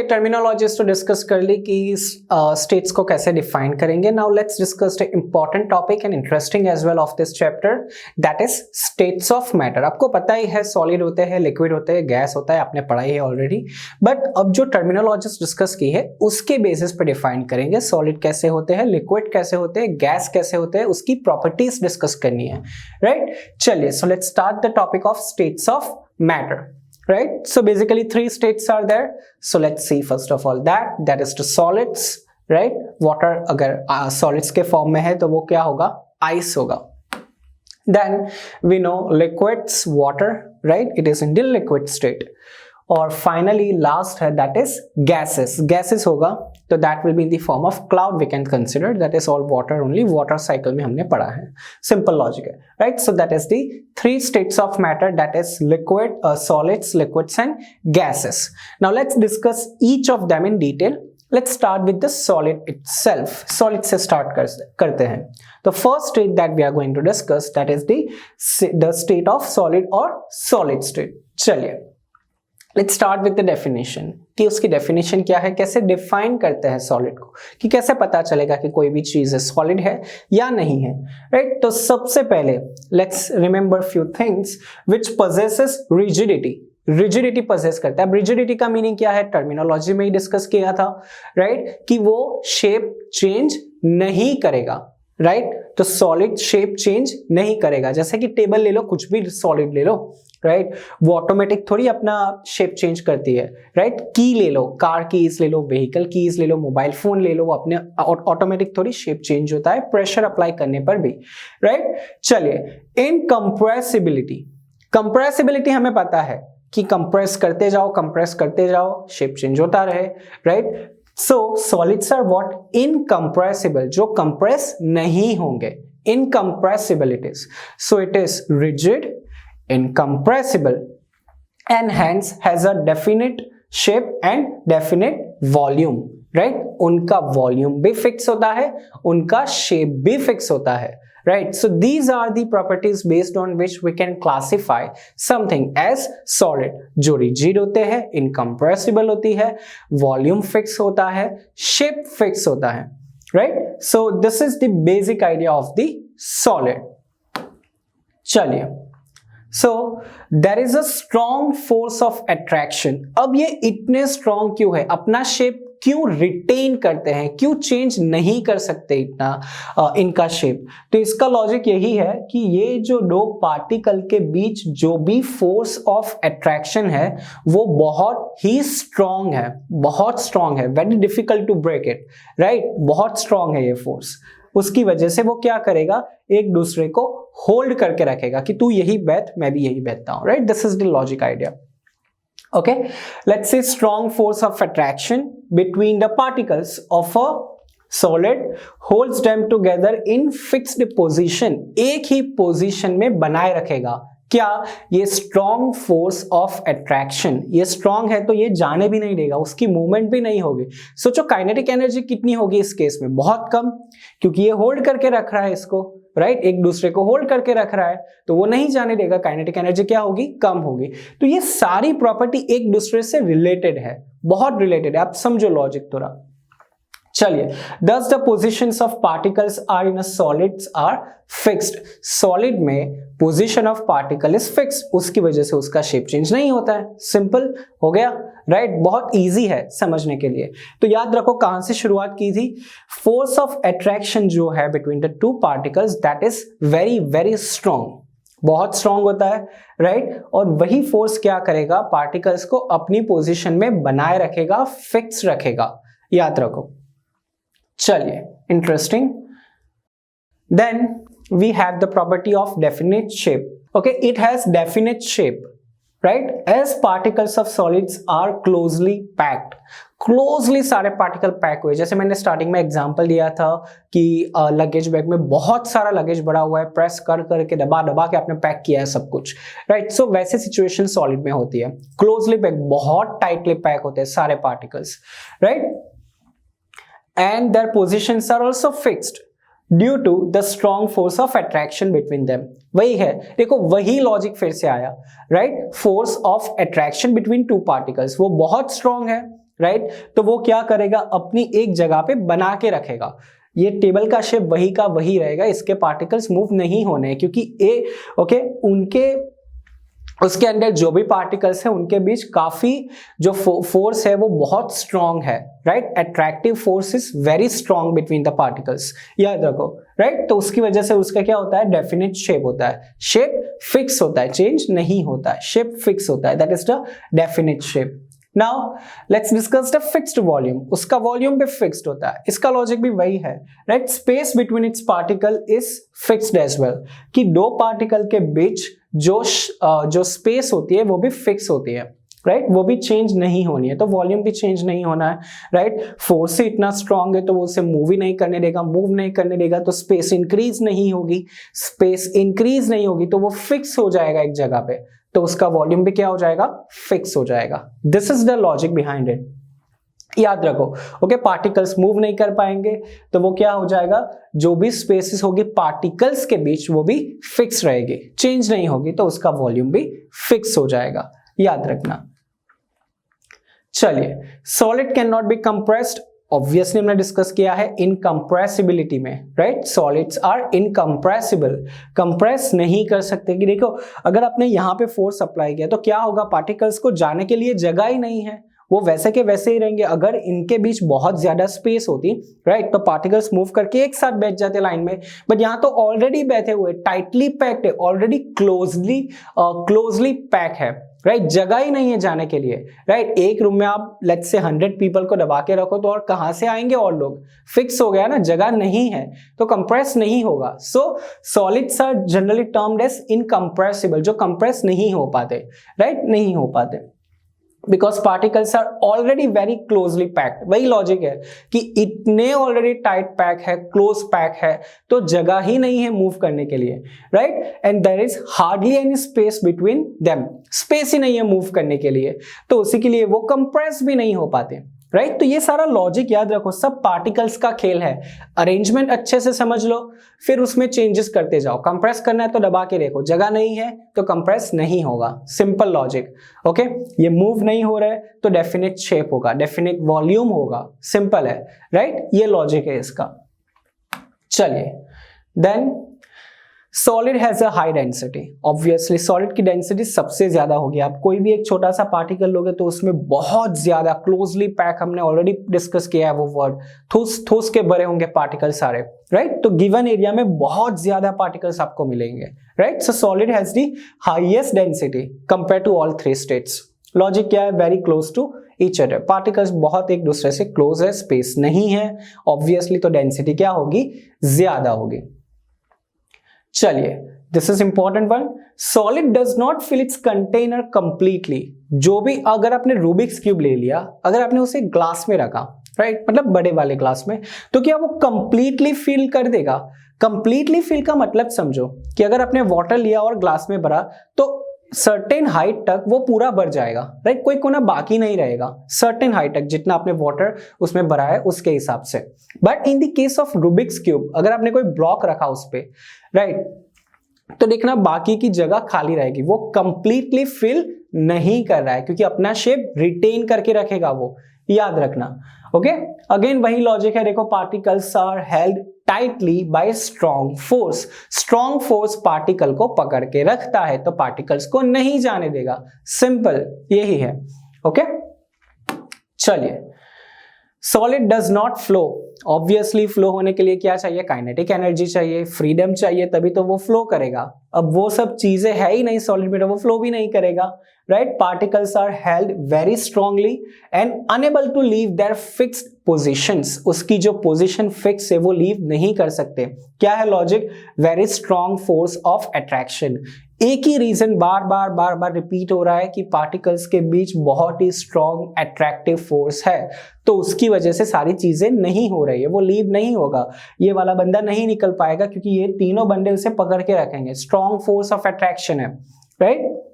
Terminologies तो discuss कर ली कि स्टेट्स को कैसे डिफाइन करेंगे. Now let's discuss the important topic and interesting as well of this chapter, that is states of matter. आपको पता ही है सॉलिड होते हैं, लिक्विड होते हैं, गैस होता है, आपने पढ़ा ही है ऑलरेडी. बट अब जो टर्मिनोलॉजीज डिस्कस की है उसके बेसिस पे डिफाइन करेंगे. सॉलिड कैसे होते हैं, लिक्विड कैसे होते हैं, गैस कैसे होते हैं, उसकी प्रॉपर्टीज डिस्कस करनी है. राइट, चलिए so let's start the topic of states of matter. Right, so basically 3 states are there. So let's see first of all that is the solids. Right, water अगर solids के form में है तो वो क्या होगा, ice होगा. Then we know liquids, water, right, it is in the liquid state. और finally last है that is gases होगा तो that will be in the form of cloud we can consider, that is all water only. water cycle में हमने पढ़ा है, simple logic है. Right, so that is the 3 states of matter, that is liquid, solids, liquids and gases. Now let's discuss each of them in detail. Let's start with the solid itself. Solid से start करते हैं. The first state that we are going to discuss, that is the state of solid or solid state. चलिए let's start with the definition कि उसकी definition क्या है, कैसे define करते हैं सॉलिड को, कि कैसे पता चलेगा कि कोई भी चीज है सॉलिड है या नहीं है. राइट, तो सबसे पहले let's remember few things which possesses rigidity possess करता है. रिजिडिटी का मीनिंग क्या है, टर्मिनोलॉजी में ही डिस्कस किया था. राइट, कि वो शेप चेंज नहीं करेगा. राइट, तो सॉलिड शेप चेंज नहीं करेगा. जैसे कि टेबल ले लो, कुछ भी सॉलिड ले लो, राइट, वो ऑटोमेटिक थोड़ी अपना शेप चेंज करती है. राइट, की ले लो, कार कीज ले लो, व्हीकल कीज ले लो, मोबाइल फोन ले लो, वो अपने ऑटोमेटिक थोड़ी शेप चेंज होता है प्रेशर अप्लाई करने पर भी. राइट, चलिए कंप्रेसिबिलिटी हमें पता है कि कंप्रेस करते जाओ शेप चेंज होता रहे. Right, so solids are what, incompressible, जो कंप्रेस नहीं होंगे, incompressible it is. So it is rigid, incompressible and hence has a definite shape and definite volume. Right, उनका volume भी fix होता है, उनका shape भी fix होता है. Right, so these are the properties based on which we can classify something as solid. जो rigid होते हैं, incompressible होती है, volume fix होता है, shape fix होता है. Right, so this is the basic idea of the solid. चलिए, so there is a strong force of attraction. अब ये इतने strong क्यों है, अपना शेप क्यों रिटेन करते हैं, क्यों चेंज नहीं कर सकते इतना इनका शेप. तो इसका लॉजिक यही है कि ये जो दो पार्टिकल के बीच जो भी फोर्स ऑफ अट्रैक्शन है वो बहुत ही स्ट्रांग है, very difficult to break it. Right, बहुत स्ट्रांग है ये फोर्स. उसकी वजह से वो क्या करेगा, एक दूसरे को होल्ड करके रखेगा कि तू यही बैठ, मैं भी यही बैठता हूं. Right, this is the logic idea. Okay, let's say strong force of attraction between the particles of a solid holds them together in fixed position. एक ही पोजीशन में बनाए रखेगा. क्या, ये स्ट्रॉन्ग फोर्स ऑफ अट्रैक्शन, ये स्ट्रॉन्ग है तो ये जाने भी नहीं देगा, उसकी मूवमेंट भी नहीं होगी. सोचो काइनेटिक एनर्जी कितनी होगी इस केस में, बहुत कम, क्योंकि ये होल्ड करके रख रहा है इसको. राइट, एक दूसरे को होल्ड करके रख रहा है तो वो नहीं जाने देगा, काइनेटिक एनर्जी क्या होगी, कम होगी. तो ये सारी प्रॉपर्टी एक दूसरे से रिलेटेड है, बहुत रिलेटेड है. आप समझो लॉजिक थोड़ा. चलिए, thus the positions of particles are in a solids are fixed. Solid में position of particle is fix, उसकी वजह से उसका शेप चेंज नहीं होता है. सिंपल हो गया. राइट, बहुत इजी है समझने के लिए. तो याद रखो कहां से शुरुआत की थी. फोर्स ऑफ अट्रैक्शन जो है between the two particles, that is very very strong, बहुत स्ट्रॉन्ग होता है. राइट, और वही फोर्स क्या करेगा, पार्टिकल्स को अपनी पोजीशन में बनाए रखेगा, फिक्स रखेगा. याद रखो. चलिए, interesting. Then we have the property of definite shape. Okay, it has definite shape. Right, as particles of solids are closely packed. Closely सारे पार्टिकल पैक हुए. जैसे मैंने स्टार्टिंग में एग्जांपल दिया था कि लगेज बैग में बहुत सारा लगेज भरा हुआ है, प्रेस कर करके दबा दबा के आपने पैक किया है सब कुछ. राइट, सो वैसे सिचुएशन सॉलिड में होती है. क्लोजली पैक, बहुत टाइटली पैक होते हैं सारे particles. Right, and their positions are also fixed due to the strong force of attraction between them. वही है, देखो वही लॉजिक फिर से आया. Right, force of attraction between two particles वो बहुत स्ट्रांग है. राइट, तो वो क्या करेगा, अपनी एक जगह पे बना के रखेगा। ये टेबल का शेप वही का वही रहेगा, इसके पार्टिकल्स मूव नहीं होने हैं, क्योंकि उनके उसके अंदर जो भी पार्टिकल्स हैं उनके बीच काफी जो फोर्स है वो बहुत स्ट्रांग है, right. Attractive force is very strong between the particles, याद रखो, राइट। तो उसकी वजह से उसका क्या होता है, डेफिनेट शेप होता है, शेप फिक्स होता है, चेंज नहीं होता है, शेप फिक्स होता है, that is the definite shape. Now let's discuss the fixed volume, उसका वॉल्यूम भी फिक्स्ड होता है, इसका लॉजिक भी वही है, right. Space between its particle is fixed as well, कि दो पार्टिकल के बीच जो स्पेस होती है वो भी फिक्स होती है, राइट, वो भी चेंज नहीं होनी है, तो वॉल्यूम भी चेंज नहीं होना है, राइट। फोर्स इतना स्ट्रांग है तो वो उसे मूव ही नहीं करने देगा, मूव नहीं करने देगा तो स्पेस इंक्रीज नहीं होगी, स्पेस इंक्रीज नहीं होगी तो वो फिक्स हो जाएगा एक जगह पे, तो उसका वॉल्यूम भी क्या हो जाएगा, फिक्स हो जाएगा। This is the logic behind it, याद रखो। ओके, पार्टिकल्स मूव नहीं कर पाएंगे तो वो क्या हो जाएगा, जो भी स्पेसेस होगी पार्टिकल्स के बीच वो भी फिक्स रहेगी, चेंज नहीं होगी, तो उसका वॉल्यूम भी फिक्स हो जाएगा, याद रखना। चलिए, solid can not be compressed, obviously हमने डिस्कस किया है इनकंप्रेसिबिलिटी में, right. Solids are incompressible, compress नहीं कर सकते। कि देखो, अगर आपने यहाँ पे फोर्स अप्लाई किया तो क्या होगा, पार्टिकल्स को जाने के लिए जगह ही नहीं है, वो वैसे के वैसे ही रहेंगे। अगर इनके बीच बहुत ज्यादा स्पेस होती, राइट, तो पार्टिकल्स मूव करके एक साथ बैठ जाते लाइन में, बट यहाँ तो ऑलरेडी बैठे हुए, टाइटली पैक्ड है, ऑलरेडी क्लोजली पैक है, राइट, जगह ही नहीं है जाने के लिए, राइट। एक रूम में आप लेट्स से 100 पीपल को दबा के रखो तो और कहां से आएंगे और लोग, फिक्स हो गया ना, जगह नहीं है तो कंप्रेस नहीं होगा। So solids are generally termed as incompressible, जो कंप्रेस नहीं हो पाते, राइट, नहीं हो पाते, because particles are already very closely packed. वही लॉजिक है कि इतने ऑलरेडी टाइट पैक है, क्लोज पैक है, तो जगह ही नहीं है मूव करने के लिए, right, and there is hardly any space between them, space ही नहीं है मूव करने के लिए, तो उसी के लिए वो कंप्रेस भी नहीं हो पाते, राइट। तो ये सारा लॉजिक याद रखो, सब पार्टिकल्स का खेल है। अरेंजमेंट अच्छे से समझ लो, फिर उसमें चेंजेस करते जाओ। कंप्रेस करना है तो दबा के देखो, जगह नहीं है तो कंप्रेस नहीं होगा, सिंपल लॉजिक। ओके, ये मूव नहीं हो रहा है तो डेफिनेट शेप होगा, डेफिनेट वॉल्यूम होगा, सिंपल है, राइट, ये लॉजिक है इसका। चलिए, then solid has a high density, obviously solid की डेंसिटी सबसे ज्यादा होगी। आप कोई भी एक छोटा सा पार्टिकल लोगे तो उसमें बहुत ज्यादा क्लोजली पैक, हमने ऑलरेडी डिस्कस किया है वो वर्ड, ठोस के भरे होंगे पार्टिकल सारे, राइट। तो गिवन एरिया में बहुत ज्यादा पार्टिकल्स आपको मिलेंगे, right. So solid has the highest density compare to all 3 states. Logic क्या है, very close to each other, particles बहुत एक दूसरे से क्लोज है, स्पेस नहीं है, ऑब्वियसली तो डेंसिटी क्या होगी, ज्यादा होगी। चलिए, this is important one, solid does not fill it's container completely. जो भी, अगर आपने रूबिक्स क्यूब ले लिया, अगर आपने उसे ग्लास में रखा, राइट, मतलब बड़े वाले ग्लास में, तो क्या वो कंप्लीटली फिल कर देगा? कंप्लीटली फिल का मतलब समझो कि अगर आपने वाटर लिया और ग्लास में भरा तो सर्टेन हाइट तक वो पूरा भर जाएगा, राइट, कोई कोना बाकी नहीं रहेगा, सर्टेन हाइट तक जितना आपने वाटर उसमें भरा है उसके हिसाब से। But in the case of Rubik's cube, अगर आपने कोई ब्लॉक रखा उस पे, राइट, तो देखना बाकी की जगह खाली रहेगी, वो कंप्लीटली फिल नहीं कर रहा है, क्योंकि अपना शेप रिटेन करके रखेगा वो, याद रखना। ओके, अगेन वही लॉजिक है, देखो, particles are held tightly by strong force, strong force particle को पकड़ के रखता है तो पार्टिकल्स को नहीं जाने देगा, सिंपल यही है। ओके, चलिए, solid does not flow, obviously flow होने के लिए क्या चाहिए, काइनेटिक एनर्जी चाहिए, फ्रीडम चाहिए, तभी तो वो फ्लो करेगा। अब वो सब चीजें है ही नहीं सॉलिड में, तो वो फ्लो भी नहीं करेगा, right. Particles are held very strongly and unable to leave their fixed positions, उसकी जो पोजीशन फिक्स है वो लीव नहीं कर सकते। क्या है logic, very strong force of attraction. एक ही रीजन बार बार रिपीट हो रहा है कि पार्टिकल्स के बीच बहुत ही स्ट्रॉन्ग अट्रैक्टिव फोर्स है, तो उसकी वजह से सारी चीजें नहीं हो रही है, वो लीव नहीं होगा, ये वाला बंदा नहीं निकल पाएगा, क्योंकि ये तीनों बंदे उसे पकड़ के रखेंगे, स्ट्रॉन्ग फोर्स ऑफ अट्रैक्शन है, राइट।